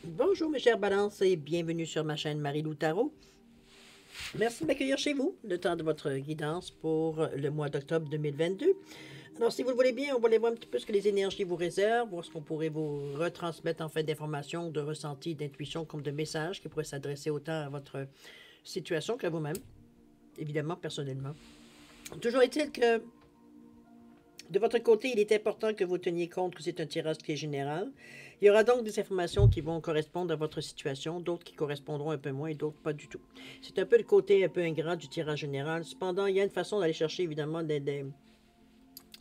Bonjour mes chers balances et bienvenue sur ma chaîne Marie-Lou Tarot. Merci de m'accueillir chez vous, le temps de votre guidance pour le mois d'octobre 2022. Alors si vous le voulez bien, on va aller voir un petit peu ce que les énergies vous réservent, voir ce qu'on pourrait vous retransmettre en fait d'informations, de ressentis, d'intuitions comme de messages qui pourraient s'adresser autant à votre situation qu'à vous-même, évidemment personnellement. Toujours est-il que de votre côté, il est important que vous teniez compte que c'est un tirage qui est général. Il y aura donc des informations qui vont correspondre à votre situation, d'autres qui correspondront un peu moins et d'autres pas du tout. C'est un peu le côté un peu ingrat du tirage général. Cependant, il y a une façon d'aller chercher évidemment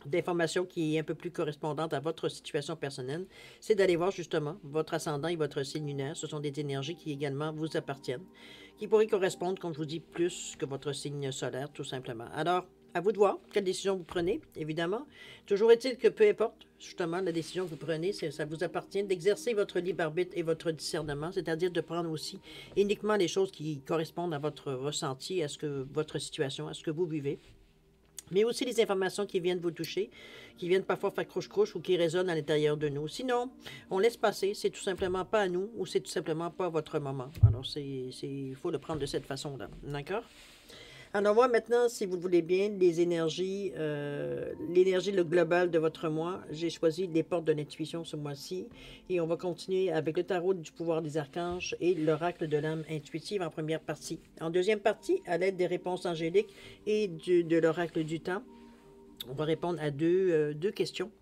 d'informations qui est un peu plus correspondante à votre situation personnelle. C'est d'aller voir justement votre ascendant et votre signe lunaire. Ce sont des énergies qui également vous appartiennent, qui pourraient correspondre, comme je vous dis, plus que votre signe solaire, tout simplement. Alors, à vous de voir quelle décision vous prenez, évidemment. Toujours est-il que peu importe, justement, la décision que vous prenez, ça vous appartient d'exercer votre libre arbitre et votre discernement, c'est-à-dire de prendre aussi uniquement les choses qui correspondent à votre ressenti, à ce que votre situation, à ce que vous vivez. Mais aussi les informations qui viennent vous toucher, qui viennent parfois faire croche-croche ou qui résonnent à l'intérieur de nous. Sinon, on laisse passer, c'est tout simplement pas à nous ou c'est tout simplement pas votre moment. Alors, il faut le prendre de cette façon-là. D'accord? Alors, on voit maintenant, si vous le voulez bien, les énergies, l'énergie le global de votre mois. J'ai choisi les portes de l'intuition ce mois-ci. Et on va continuer avec le tarot du pouvoir des archanges et l'oracle de l'âme intuitive en première partie. En deuxième partie, à l'aide des réponses angéliques et de l'oracle du temps, on va répondre à deux questions.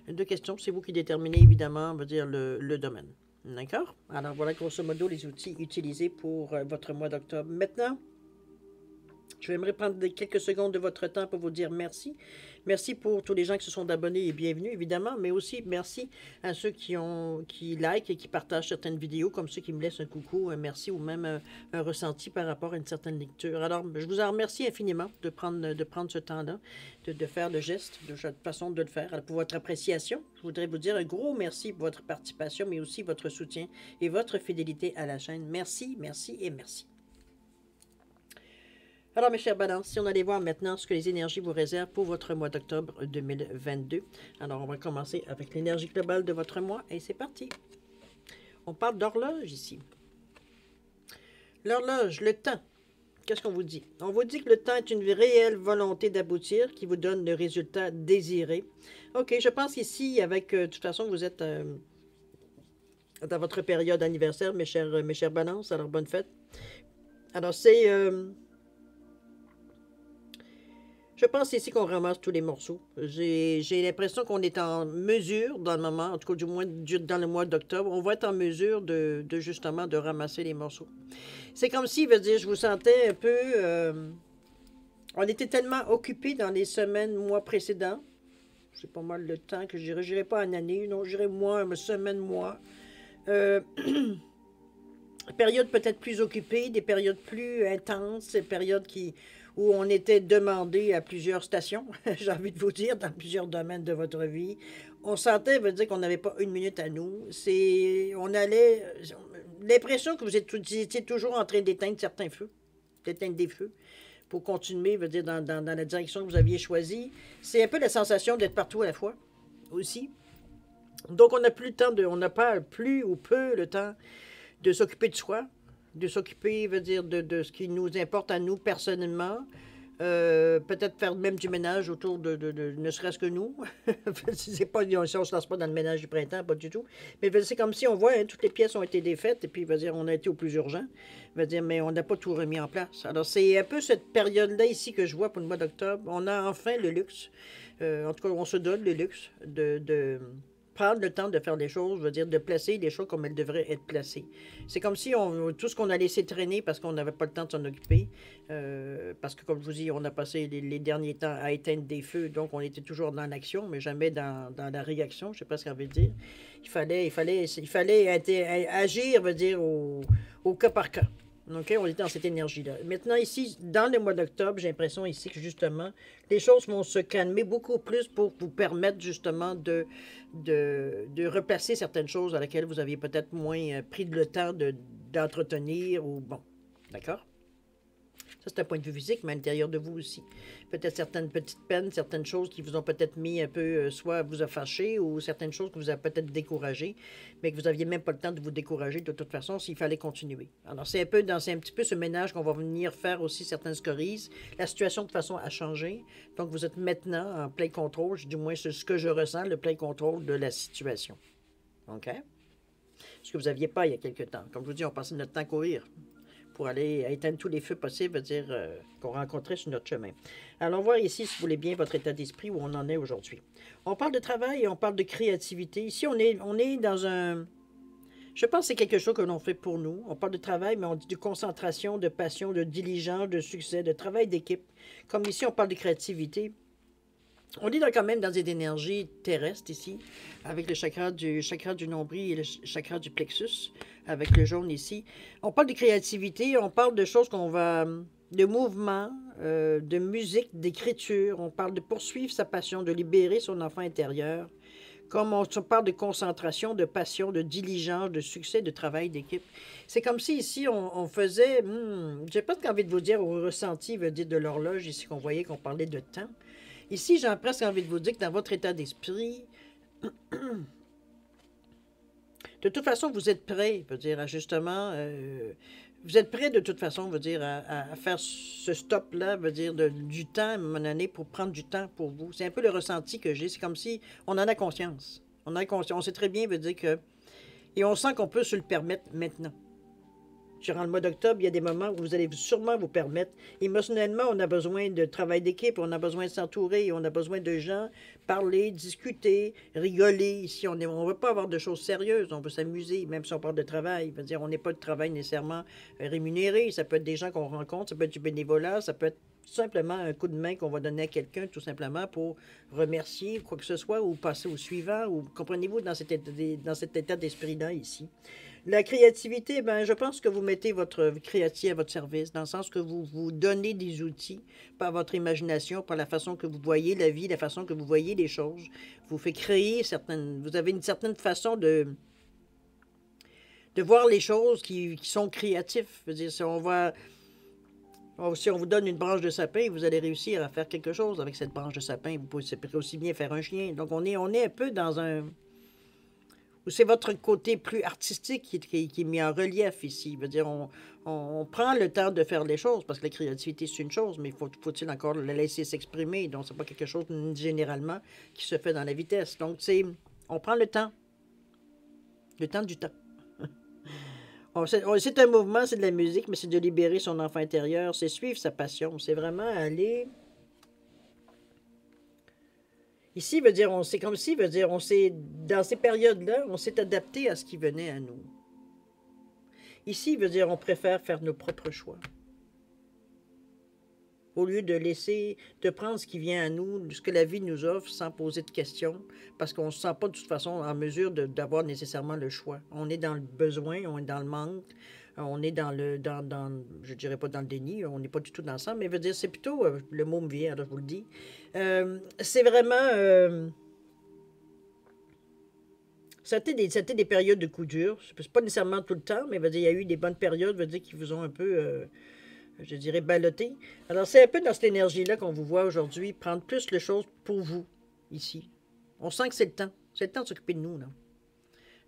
Deux questions, c'est vous qui déterminez évidemment, on va dire, le domaine. D'accord? Alors, voilà grosso modo les outils utilisés pour votre mois d'octobre. Maintenant, je vais me prendre quelques secondes de votre temps pour vous dire merci. Merci pour tous les gens qui se sont abonnés et bienvenue, évidemment, mais aussi merci à ceux qui like et qui partagent certaines vidéos, comme ceux qui me laissent un coucou, un merci ou même un ressenti par rapport à une certaine lecture. Alors, je vous en remercie infiniment de prendre ce temps-là, de faire le geste, de cette façon de le faire, pour votre appréciation. Je voudrais vous dire un gros merci pour votre participation, mais aussi votre soutien et votre fidélité à la chaîne. Merci, merci et merci. Alors, mes chers balances, si on allait voir maintenant ce que les énergies vous réservent pour votre mois d'octobre 2022. Alors, on va commencer avec l'énergie globale de votre mois et c'est parti. On parle d'horloge ici. L'horloge, le temps. Qu'est-ce qu'on vous dit? On vous dit que le temps est une réelle volonté d'aboutir qui vous donne le résultat désiré. OK, je pense ici, avec, de toute façon, vous êtes dans votre période anniversaire, mes chers balances. Alors, bonne fête. Alors, c'est... je pense ici qu'on ramasse tous les morceaux. J'ai l'impression qu'on est en mesure, dans le moment, en tout cas du moins dans le mois d'octobre, on va être en mesure de justement de ramasser les morceaux. C'est comme si, veut dire, je vous sentais un peu... on était tellement occupés dans les semaines, mois précédents. C'est pas mal le temps que je dirais pas en année, non, je dirais mois, une semaine, mois. Périodes peut-être plus occupées, des périodes plus intenses, des périodes où on était demandé à plusieurs stations, j'ai envie de vous dire, dans plusieurs domaines de votre vie. On sentait, veut dire qu'on n'avait pas une minute à nous. On allait, l'impression que vous étiez toujours en train d'éteindre certains feux, d'éteindre des feux, pour continuer, veut dire, dans la direction que vous aviez choisie. C'est un peu la sensation d'être partout à la fois, aussi. Donc, on n'a plus le temps on n'a pas plus ou peu le temps de s'occuper de soi, de s'occuper, veut dire, de ce qui nous importe à nous personnellement. Peut-être faire même du ménage autour de ne serait-ce que nous. C'est pas, si on ne se lance pas dans le ménage du printemps, pas du tout. Mais c'est comme si on voit, hein, toutes les pièces ont été défaites, et puis, veut dire, on a été au plus urgent. Veut dire, mais on n'a pas tout remis en place. Alors, c'est un peu cette période-là ici que je vois pour le mois d'octobre. On a enfin le luxe, en tout cas, on se donne le luxe de prendre le temps de faire les choses, je veux dire, de placer les choses comme elles devraient être placées. C'est comme si tout ce qu'on a laissé traîner parce qu'on n'avait pas le temps de s'en occuper, parce que, comme je vous dis, on a passé les derniers temps à éteindre des feux, donc on était toujours dans l'action, mais jamais dans la réaction, je ne sais pas ce que ça veut dire. Il fallait agir, veut dire, au cas par cas. OK, on est dans cette énergie-là. Maintenant, ici, dans le mois d'octobre, j'ai l'impression ici que, justement, les choses vont se calmer beaucoup plus pour vous permettre, justement, de replacer certaines choses à laquelle vous aviez peut-être moins pris le temps d'entretenir ou bon. D'accord? Ça, c'est un point de vue physique, mais à l'intérieur de vous aussi. Peut-être certaines petites peines, certaines choses qui vous ont peut-être mis un peu, soit vous a fâché, ou certaines choses que vous avez peut-être découragé, mais que vous n'aviez même pas le temps de vous décourager de toute façon s'il fallait continuer. Alors, c'est un petit peu ce ménage qu'on va venir faire aussi certaines scories. La situation, de toute façon, a changé. Donc, vous êtes maintenant en plein contrôle, du moins c'est ce que je ressens, le plein contrôle de la situation. OK? Ce que vous n'aviez pas il y a quelque temps. Comme je vous dis, on passait notre temps à courir pour aller éteindre tous les feux possibles, veut dire qu'on rencontrait sur notre chemin. Allons voir ici, si vous voulez bien, votre état d'esprit, où on en est aujourd'hui. On parle de travail et on parle de créativité. Ici, on est dans un... Je pense que c'est quelque chose que l'on fait pour nous. On parle de travail, mais on dit de concentration, de passion, de diligence, de succès, de travail d'équipe. Comme ici, on parle de créativité. On est quand même dans des énergies terrestres ici, avec le chakra du nombril et le chakra du plexus, avec le jaune ici. On parle de créativité, on parle de choses de mouvement, de musique, d'écriture. On parle de poursuivre sa passion, de libérer son enfant intérieur. Comme on parle de concentration, de passion, de diligence, de succès, de travail d'équipe. C'est comme si ici, on faisait... j'ai pas envie de vous dire, au ressenti, veut dire de l'horloge, ici qu'on voyait qu'on parlait de temps. Ici, j'ai presque envie de vous dire que dans votre état d'esprit, de toute façon, vous êtes prêt, veut dire, justement, vous êtes prêt de toute façon, veut dire, à faire ce stop-là, veut dire, du temps, à un moment donné, pour prendre du temps pour vous. C'est un peu le ressenti que j'ai. C'est comme si on en a conscience. On a conscience. On sait très bien, veut dire que... Et on sent qu'on peut se le permettre maintenant. Durant le mois d'octobre, il y a des moments où vous allez sûrement vous permettre. Émotionnellement, on a besoin de travail d'équipe, on a besoin de s'entourer, on a besoin de gens, parler, discuter, rigoler. Ici, on ne veut pas avoir de choses sérieuses, on veut s'amuser, même si on parle de travail. Je veux dire, on n'est pas de travail nécessairement rémunéré. Ça peut être des gens qu'on rencontre, ça peut être du bénévolat, ça peut être tout simplement un coup de main qu'on va donner à quelqu'un, tout simplement pour remercier quoi que ce soit, ou passer au suivant, ou comprenez-vous, dans cet état d'esprit-là ici. La créativité, ben, je pense que vous mettez votre créativité à votre service, dans le sens que vous vous donnez des outils par votre imagination, par la façon que vous voyez la vie, la façon que vous voyez les choses. Vous fait créer vous avez une certaine façon de voir les choses qui sont créatifs. Je veux dire, si on vous donne une branche de sapin, vous allez réussir à faire quelque chose avec cette branche de sapin. Vous pouvez aussi bien faire un chien. Donc, on est un peu dans un... C'est votre côté plus artistique qui est mis en relief ici. Je veux dire, on prend le temps de faire les choses, parce que la créativité, c'est une chose, mais faut-il encore la laisser s'exprimer? Donc, c'est pas quelque chose, généralement, qui se fait dans la vitesse. Donc, on prend le temps du temps. C'est un mouvement, c'est de la musique, mais c'est de libérer son enfant intérieur, c'est suivre sa passion, c'est vraiment aller... Ici, veut dire, c'est comme si, veut dire, dans ces périodes-là, on s'est adapté à ce qui venait à nous. Ici, veut dire, on préfère faire nos propres choix. Au lieu de prendre ce qui vient à nous, ce que la vie nous offre, sans poser de questions, parce qu'on ne se sent pas de toute façon en mesure d'avoir nécessairement le choix. On est dans le besoin, on est dans le manque, on est je dirais pas dans le déni, on n'est pas du tout dans ça, mais veut dire, c'est plutôt, le mot me vient, alors je vous le dis, c'est vraiment... ça a été des périodes de coups durs. C'est pas nécessairement tout le temps, mais veut dire, il y a eu des bonnes périodes, veut dire, qui vous ont un peu, je dirais, ballotté. Alors, c'est un peu dans cette énergie-là qu'on vous voit aujourd'hui, prendre plus les choses pour vous, ici. On sent que c'est le temps. C'est le temps de s'occuper de nous, là.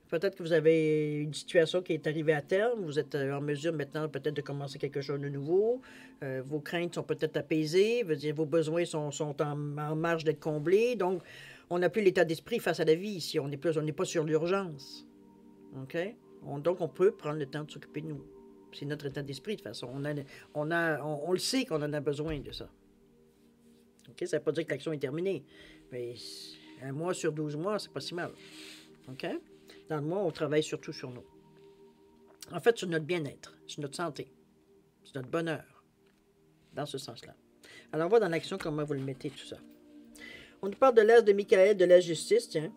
Peut-être que vous avez une situation qui est arrivée à terme. Vous êtes en mesure maintenant peut-être de commencer quelque chose de nouveau. Vos craintes sont peut-être apaisées. Veut dire, vos besoins sont en marge d'être comblés. Donc, on n'a plus l'état d'esprit face à la vie ici. On n'est pas sur l'urgence. OK? Donc, on peut prendre le temps de s'occuper de nous. C'est notre état d'esprit, de toute façon. On le sait qu'on en a besoin de ça. OK? Ça ne veut pas dire que l'action est terminée. Mais 1 mois sur 12 mois, c'est pas si mal. OK? Dans le mois, on travaille surtout sur nous. En fait, sur notre bien-être, sur notre santé, sur notre bonheur, dans ce sens-là. Alors, on voit dans l'action comment vous le mettez, tout ça. On nous parle de l'as de Michael, de la justice, tiens,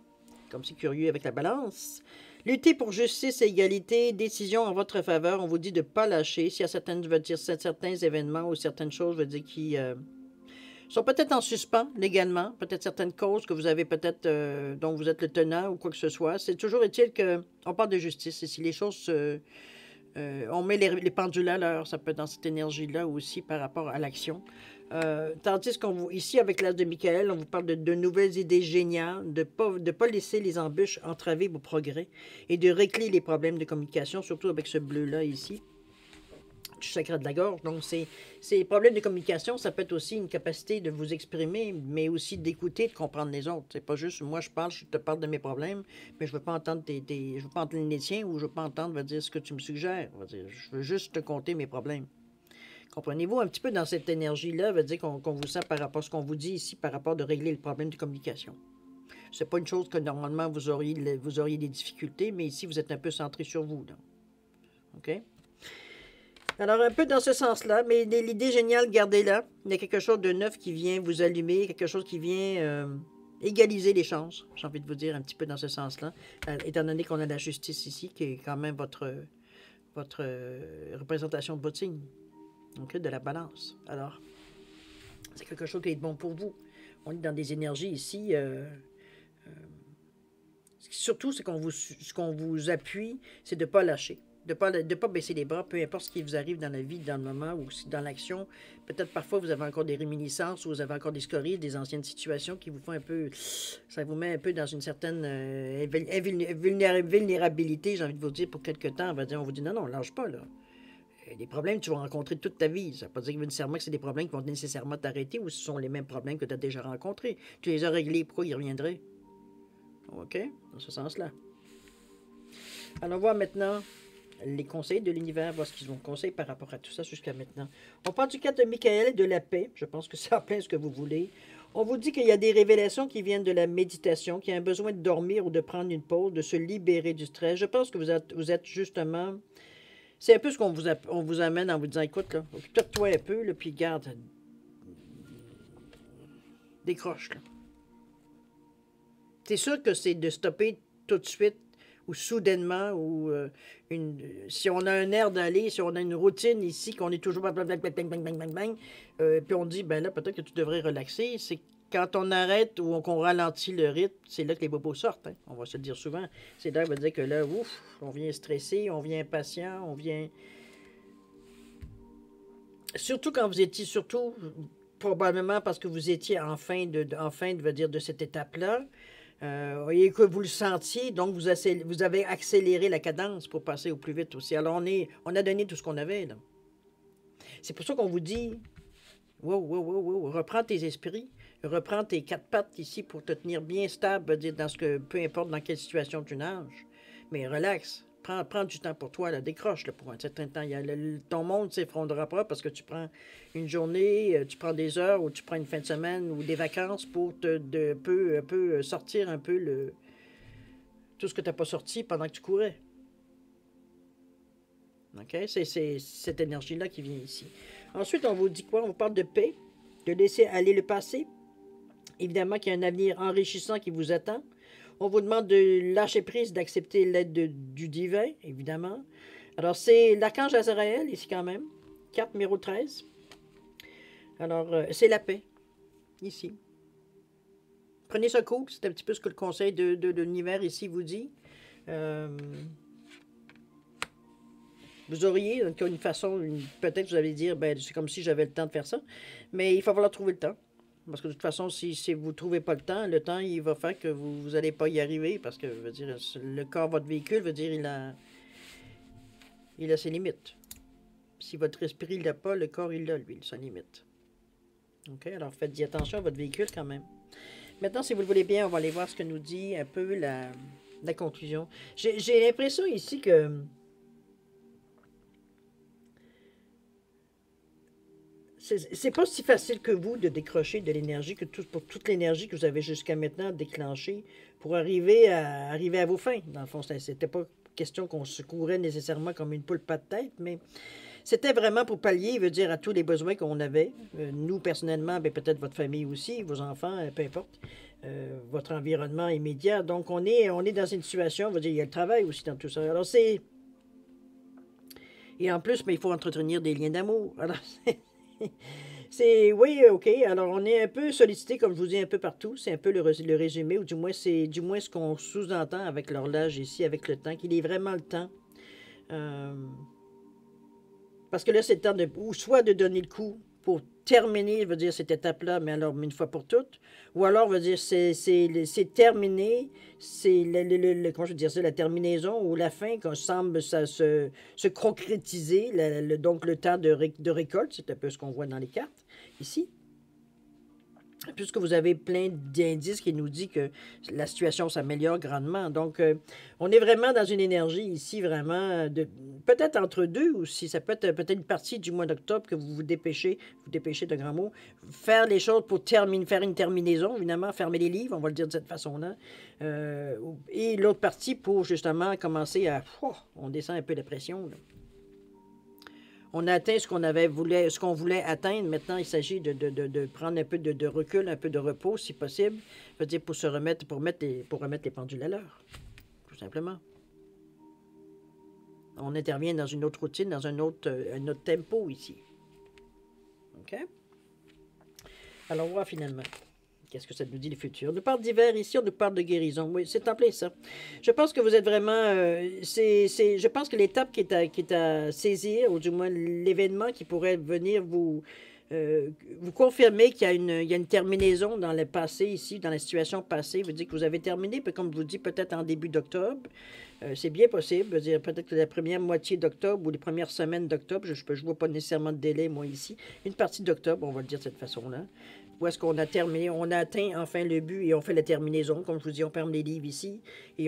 comme c'est curieux avec la balance. Luttez pour justice et égalité, décision en votre faveur. On vous dit de ne pas lâcher. S'il y a certains événements ou certaines choses, veut dire, qui sont peut-être en suspens légalement, peut-être certaines causes que vous avez peut-être, dont vous êtes le tenant ou quoi que ce soit. C'est toujours utile qu'on parle de justice. Et si les choses On met les pendules à l'heure, ça peut être dans cette énergie-là aussi par rapport à l'action. Tandis qu'on vous, ici, avec l'âge de Michael, on vous parle de nouvelles idées géniales, de pas laisser les embûches entraver vos progrès et de régler les problèmes de communication, surtout avec ce bleu-là ici, du chakra de la gorge. Donc, ces problèmes de communication, ça peut être aussi une capacité de vous exprimer, mais aussi d'écouter, de comprendre les autres. C'est pas juste, moi, je te parle de mes problèmes, mais je veux pas entendre je veux pas entendre les tiens ou je veux pas entendre, va dire, ce que tu me suggères. Je veux juste te conter mes problèmes. Comprenez-vous un petit peu dans cette énergie-là, veut dire qu'on vous sent par rapport à ce qu'on vous dit ici, par rapport de régler le problème de communication. C'est pas une chose que normalement vous auriez des difficultés, mais ici vous êtes un peu centré sur vous. Là. OK? Alors un peu dans ce sens-là, mais l'idée géniale, gardez-la. Il y a quelque chose de neuf qui vient vous allumer, quelque chose qui vient égaliser les chances, j'ai envie de vous dire un petit peu dans ce sens-là, étant donné qu'on a la justice ici, qui est quand même votre représentation de votre signe. OK, de la balance. Alors, c'est quelque chose qui est bon pour vous. On est dans des énergies ici. Surtout, ce qu'on vous appuie, c'est de ne pas lâcher. De ne pas baisser les bras, peu importe ce qui vous arrive dans la vie, dans le moment ou dans l'action. Peut-être parfois, vous avez encore des réminiscences ou vous avez encore des scories, des anciennes situations qui vous font un peu... Ça vous met un peu dans une certaine vulnérabilité, j'ai envie de vous dire, pour quelque temps. On vous dit, non, lâche pas, là. Des problèmes que tu vas rencontrer toute ta vie. Ça ne veut pas dire nécessairement que c'est des problèmes qui vont nécessairement t'arrêter ou ce sont les mêmes problèmes que tu as déjà rencontrés. Tu les as réglés, pourquoi ils reviendraient? OK? Dans ce sens-là. Allons voir maintenant les conseils de l'univers, voir ce qu'ils ont conseillé par rapport à tout ça jusqu'à maintenant. On parle du 4 de Michael et de la paix. Je pense que c'est en plein ce que vous voulez. On vous dit qu'il y a des révélations qui viennent de la méditation, qu'il y a un besoin de dormir ou de prendre une pause, de se libérer du stress. Je pense que vous êtes justement... C'est un peu ce qu'on vous amène en vous disant, écoute, là, occupe-toi un peu, là, puis garde, décroche. Là. C'est sûr que c'est de stopper tout de suite ou soudainement, ou si on a un air d'aller, si on a une routine ici, qu'on est toujours bang, bang, bang, bang, bang, bang, bang, puis on dit, ben là, peut-être que tu devrais relaxer, c'est quand on arrête ou qu'on ralentit le rythme, c'est là que les bobos sortent. Hein. On va se le dire souvent. C'est là qu'on va dire que là, ouf, on vient stressé, on vient impatient, on vient... Surtout quand vous étiez, probablement parce que vous étiez en fin de cette étape-là, et que vous le sentiez, donc vous avez accéléré la cadence pour passer au plus vite aussi. Alors on a donné tout ce qu'on avait, là. C'est pour ça qu'on vous dit, wow, reprends tes esprits, reprends tes 4 pattes ici pour te tenir bien stable, peu importe dans quelle situation tu nages. Mais relax, prends du temps pour toi, là, décroche là, pour un certain temps. Ton monde ne s'effondrera pas parce que tu prends une journée, tu prends des heures ou tu prends une fin de semaine ou des vacances pour un peu sortir un peu tout ce que tu n'as pas sorti pendant que tu courais. OK? C'est cette énergie-là qui vient ici. Ensuite, on vous dit quoi? On vous parle de paix, de laisser aller le passé. Évidemment qu'il y a un avenir enrichissant qui vous attend. On vous demande de lâcher prise, d'accepter l'aide du divin, évidemment. Alors, c'est l'archange Azraël, ici quand même. Carte numéro 13. Alors, c'est la paix, ici. Prenez ce coup, c'est un petit peu ce que le conseil de l'univers ici vous dit. Vous auriez une façon, peut-être vous allez dire, ben c'est comme si j'avais le temps de faire ça, mais il va falloir trouver le temps. Parce que de toute façon, si vous ne trouvez pas le temps, il va faire que vous n'allez pas y arriver, parce que, veut dire, le corps, votre véhicule, veut dire, il a ses limites. Si votre esprit ne l'a pas, le corps, il l'a, lui, ses limites. OK? Alors, faites-y attention à votre véhicule quand même. Maintenant, si vous le voulez bien, on va aller voir ce que nous dit un peu la conclusion. J'ai l'impression ici que... C'est pas si facile que vous de décrocher de l'énergie, pour toute l'énergie que vous avez jusqu'à maintenant déclenchée pour arriver à vos fins. Dans le fond, c'était pas question qu'on se courait nécessairement comme une poule pas de tête, mais c'était vraiment pour pallier, veut dire, à tous les besoins qu'on avait. Nous, personnellement, peut-être votre famille aussi, vos enfants, peu importe, votre environnement immédiat. Donc, on est dans une situation, veut dire, il y a le travail aussi dans tout ça. Alors, et en plus, mais il faut entretenir des liens d'amour. Alors, oui, OK. Alors, on est un peu sollicité, comme je vous dis, un peu partout. C'est un peu le résumé, ou du moins ce qu'on sous-entend avec l'horloge ici, avec le temps, qu'il est vraiment le temps Parce que là, c'est le temps de, ou soit de donner le coup pour terminer, veut dire, cette étape-là, mais alors une fois pour toutes, ou alors, veut dire, c'est terminé, c'est, comment je veux dire ça, la terminaison ou la fin, qu'on semble ça se concrétiser, donc le temps de récolte, c'est un peu ce qu'on voit dans les cartes, ici. Puisque vous avez plein d'indices qui nous disent que la situation s'améliore grandement. Donc, on est vraiment dans une énergie ici, vraiment, peut-être entre deux aussi. Ça peut être peut-être une partie du mois d'octobre que vous vous dépêchez de grand mot, faire les choses pour faire une terminaison, évidemment, fermer les livres, on va le dire de cette façon-là. Et l'autre partie pour justement commencer à... on descend un peu la pression, là. On a atteint ce qu'on voulait atteindre. Maintenant, il s'agit de prendre un peu de recul, un peu de repos, si possible. Je veux dire, pour remettre les pendules à l'heure, tout simplement. On intervient dans une autre routine, dans un autre tempo ici. OK? Alors, on va voir finalement. Qu'est-ce que ça nous dit le futur? On nous parle d'hiver ici, on nous parle de guérison. Oui, c'est en plein ça. Je pense que vous êtes vraiment... je pense que l'étape qui est à saisir, ou du moins l'événement qui pourrait venir vous confirmer qu'il y a une terminaison dans le passé ici, dans la situation passée. Vous dites que vous avez terminé, puis comme je vous dis, peut-être en début d'octobre. C'est bien possible. Peut-être que la première moitié d'octobre ou les premières semaines d'octobre, je ne vois pas nécessairement de délai, moi, ici. Une partie d'octobre, on va le dire de cette façon-là. Où est-ce qu'on a terminé, on a atteint enfin le but et on fait la terminaison. Comme je vous dis, on ferme les livres ici. Et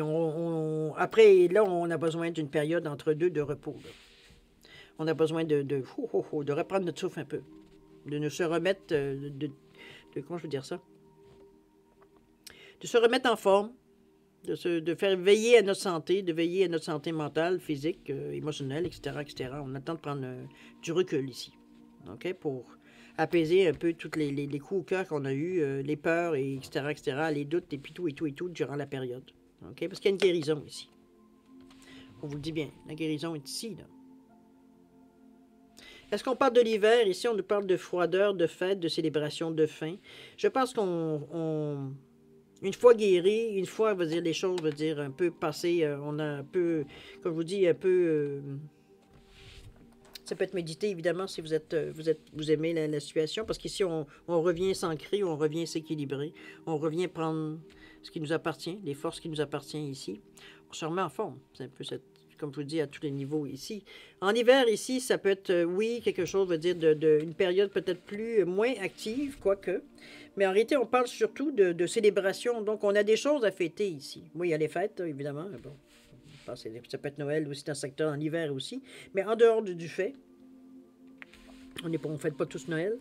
après, là, on a besoin d'une période entre deux de repos, là. On a besoin de reprendre notre souffle un peu. De nous se remettre, comment je veux dire ça? De se remettre en forme. De faire veiller à notre santé, de veiller à notre santé mentale, physique, émotionnelle, etc., etc. On attend de prendre du recul ici. OK? Pour apaiser un peu tous les coups au cœur qu'on a eus, les peurs, et etc., etc., les doutes, et puis tout, durant la période. OK? Parce qu'il y a une guérison ici. On vous le dit bien, la guérison est ici, là. Est-ce qu'on parle de l'hiver? Ici, on nous parle de froideur, de fête, de célébration, de fin. Je pense une fois guéri, une fois, veut dire, les choses, veut dire, un peu passées, on a un peu, comme je vous dis, un peu... ça peut être médité, évidemment, si vous aimez la situation, parce qu'ici, on revient s'ancrer, on revient s'équilibrer, on revient prendre ce qui nous appartient, les forces qui nous appartiennent ici. On se remet en forme. C'est un peu comme je vous dis, à tous les niveaux ici. En hiver, ici, ça peut être, oui, quelque chose, veut dire, une période peut-être moins active, quoique. Mais en réalité, on parle surtout de célébration. Donc, on a des choses à fêter ici. Oui, il y a les fêtes, évidemment. Bon, ça peut être Noël aussi dans le secteur, en hiver aussi. Mais en dehors du fait, on ne fête pas tous Noël.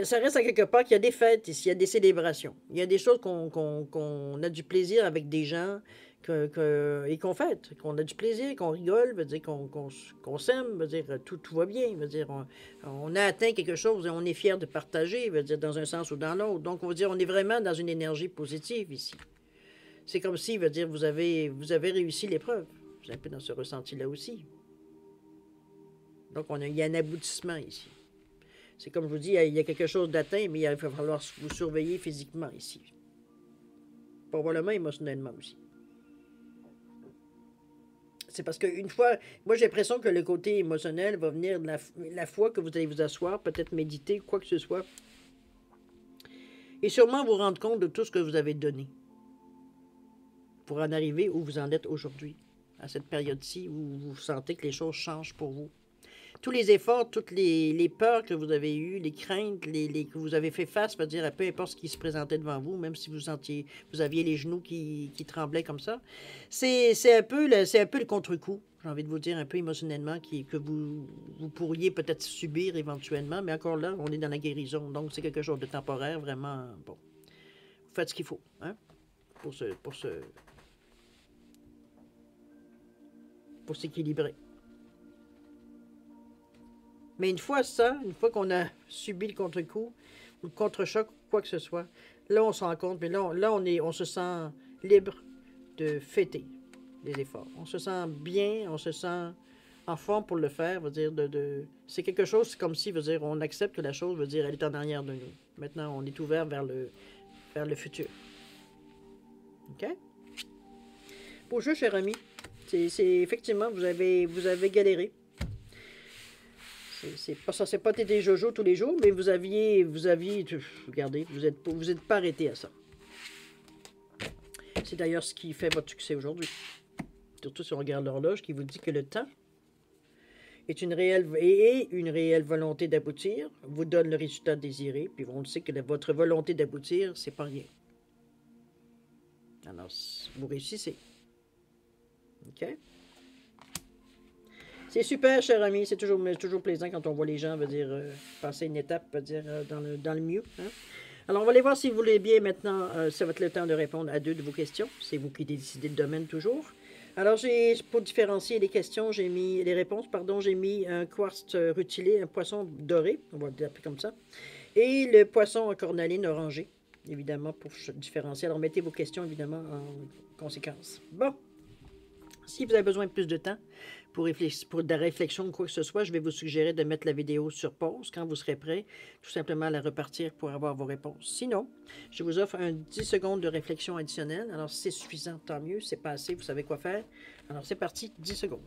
Ça reste à quelque part qu'il y a des fêtes ici, il y a des célébrations. Il y a des choses qu'on a du plaisir avec des gens et qu'on fête, qu'on a du plaisir, qu'on rigole, veut dire qu'on s'aime, veut dire tout va bien, veut dire on a atteint quelque chose et on est fier de partager, veut dire dans un sens ou dans l'autre. Donc on veut dire on est vraiment dans une énergie positive ici. C'est comme si, veut dire vous avez réussi l'épreuve. Vous êtes un peu dans ce ressenti-là aussi. Donc il y a un aboutissement ici. C'est comme je vous dis, il y a quelque chose d'atteint, mais il va falloir vous surveiller physiquement ici. Probablement émotionnellement aussi. C'est parce qu'une fois, moi j'ai l'impression que le côté émotionnel va venir de la fois que vous allez vous asseoir, peut-être méditer, quoi que ce soit, et sûrement vous rendre compte de tout ce que vous avez donné pour en arriver où vous en êtes aujourd'hui, à cette période-ci où vous sentez que les choses changent pour vous. Tous les efforts, toutes les peurs que vous avez eues, les craintes, que vous avez fait face, c'est-à-dire à peu importe ce qui se présentait devant vous, même si vous aviez les genoux qui tremblaient comme ça, c'est un peu le contre-coup, j'ai envie de vous dire, un peu émotionnellement, que vous pourriez peut-être subir éventuellement, mais encore là, on est dans la guérison, donc c'est quelque chose de temporaire, vraiment, bon. Vous faites ce qu'il faut, hein, pour s'équilibrer. Mais une fois qu'on a subi le contre-coup, ou le contre-choc, quoi que ce soit, là, on se rend compte, mais là, on se sent libre de fêter les efforts. On se sent bien, on se sent en forme pour le faire, veut dire, c'est quelque chose, c'est comme si, veut dire, on accepte que la chose, veut dire, elle est en arrière de nous. Maintenant, on est ouvert vers le futur. OK? Beau jeu, cher ami. C'est effectivement, vous avez galéré. C'est pas ça, c'est pas Tété Jojo tous les jours, mais vous aviez, regardez, vous êtes pas arrêté à ça. C'est d'ailleurs ce qui fait votre succès aujourd'hui. Surtout si on regarde l'horloge qui vous dit que le temps est une réelle volonté d'aboutir, vous donne le résultat désiré, puis on le sait que votre volonté d'aboutir, c'est pas rien. Alors, vous réussissez. OK? C'est super, cher ami. C'est toujours plaisant quand on voit les gens, passer une étape, dans le mieux. Hein? Alors, on va aller voir si vous voulez bien maintenant. Ça va être le temps de répondre à 2 de vos questions. C'est vous qui décidez le domaine toujours. Alors, pour différencier les questions, les réponses, j'ai mis un quartz rutilé, un poisson doré, on va l'appeler comme ça, et le poisson en cornaline orangé, évidemment, pour différencier. Alors, mettez vos questions, évidemment, en conséquence. Bon. Si vous avez besoin de plus de temps pour de la réflexion ou quoi que ce soit, je vais vous suggérer de mettre la vidéo sur pause quand vous serez prêt, tout simplement à la repartir pour avoir vos réponses. Sinon, je vous offre un 10 secondes de réflexion additionnelle. Alors, si c'est suffisant, tant mieux. Si c'est pas assez, vous savez quoi faire. Alors, c'est parti, 10 secondes.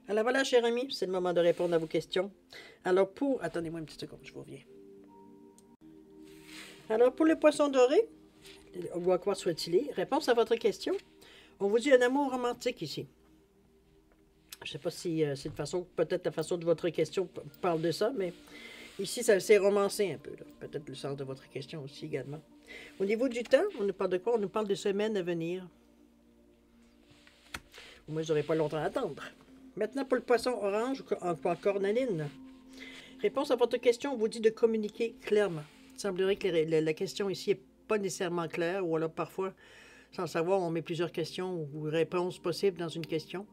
Alors voilà, cher ami, c'est le moment de répondre à vos questions. Alors attendez-moi une petite seconde, je vous reviens. Alors pour le poisson doré, ou à quoi soit-il, réponse à votre question, on vous dit un amour romantique ici. Je ne sais pas si c'est peut-être la façon de votre question parle de ça, mais ici, c'est romancé un peu. Peut-être le sens de votre question aussi également. Au niveau du temps, on nous parle de quoi? On nous parle de semaines à venir. Moi, je n'aurai pas longtemps à attendre. Maintenant, pour le poisson orange ou en cornaline, réponse à votre question, on vous dit de communiquer clairement. Il semblerait que la question ici n'est pas nécessairement claire, ou alors parfois, sans savoir, on met plusieurs questions ou réponses possibles dans une question.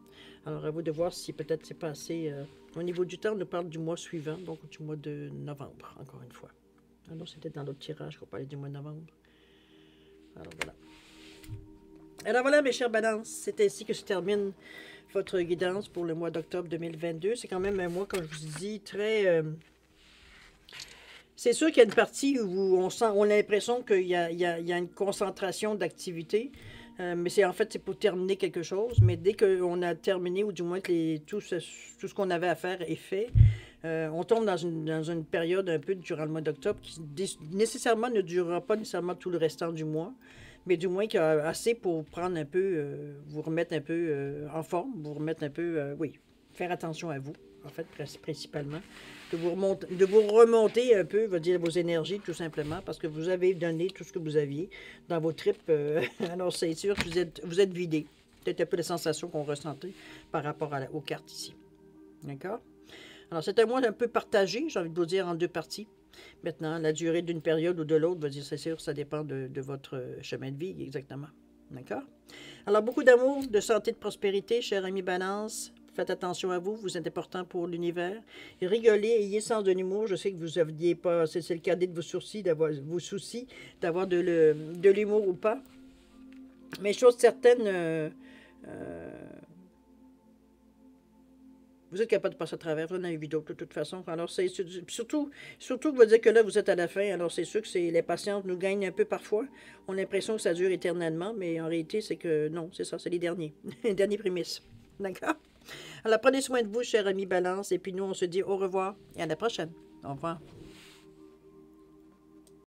Alors, à vous de voir si peut-être c'est pas assez... Au niveau du temps, on nous parle du mois suivant, donc du mois de novembre, encore une fois. Ah non, c'était dans l'autre tirage qu'on parlait du mois de novembre. Alors, voilà. Alors voilà, mes chers balances, c'est ainsi que se termine votre guidance pour le mois d'octobre 2022. C'est quand même un mois, comme je vous dis, très... C'est sûr qu'il y a une partie où on a l'impression qu'il y a une concentration d'activité, mais c'est pour terminer quelque chose. Mais dès qu'on a terminé, ou du moins que tout ce qu'on avait à faire est fait, on tombe dans une période un peu durant le mois d'octobre qui nécessairement ne durera pas nécessairement tout le restant du mois, mais du moins qu'il y a assez pour prendre un peu, vous remettre un peu en forme, vous remettre un peu, oui, faire attention à vous, en fait, principalement. De vous remonter un peu, vos énergies, tout simplement, parce que vous avez donné tout ce que vous aviez dans vos tripes. Alors, c'est sûr que vous êtes vidé. Peut-être un peu les sensations qu'on ressentait par rapport aux cartes ici. D'accord? Alors, c'est un mois un peu partagé, j'ai envie de vous dire, en 2 parties. Maintenant, la durée d'une période ou de l'autre, c'est sûr, ça dépend de votre chemin de vie, exactement. D'accord? Alors, beaucoup d'amour, de santé, de prospérité, cher ami Balance. Faites attention à vous, vous êtes important pour l'univers. Rigolez, ayez sens de l'humour. Je sais que vous n'aviez pas, c'est le cadet de vos soucis, d'avoir de l'humour ou pas. Mais chose certaine, vous êtes capable de passer à travers dans une vidéo de toute façon. Alors, c'est surtout que vous dire que là, vous êtes à la fin. Alors, c'est sûr que les patients nous gagnent un peu parfois. On a l'impression que ça dure éternellement, mais en réalité, c'est que non, c'est ça, c'est les derniers. Les derniers prémices. D'accord? Alors, prenez soin de vous, cher ami Balance, et puis nous, on se dit au revoir et à la prochaine. Au revoir.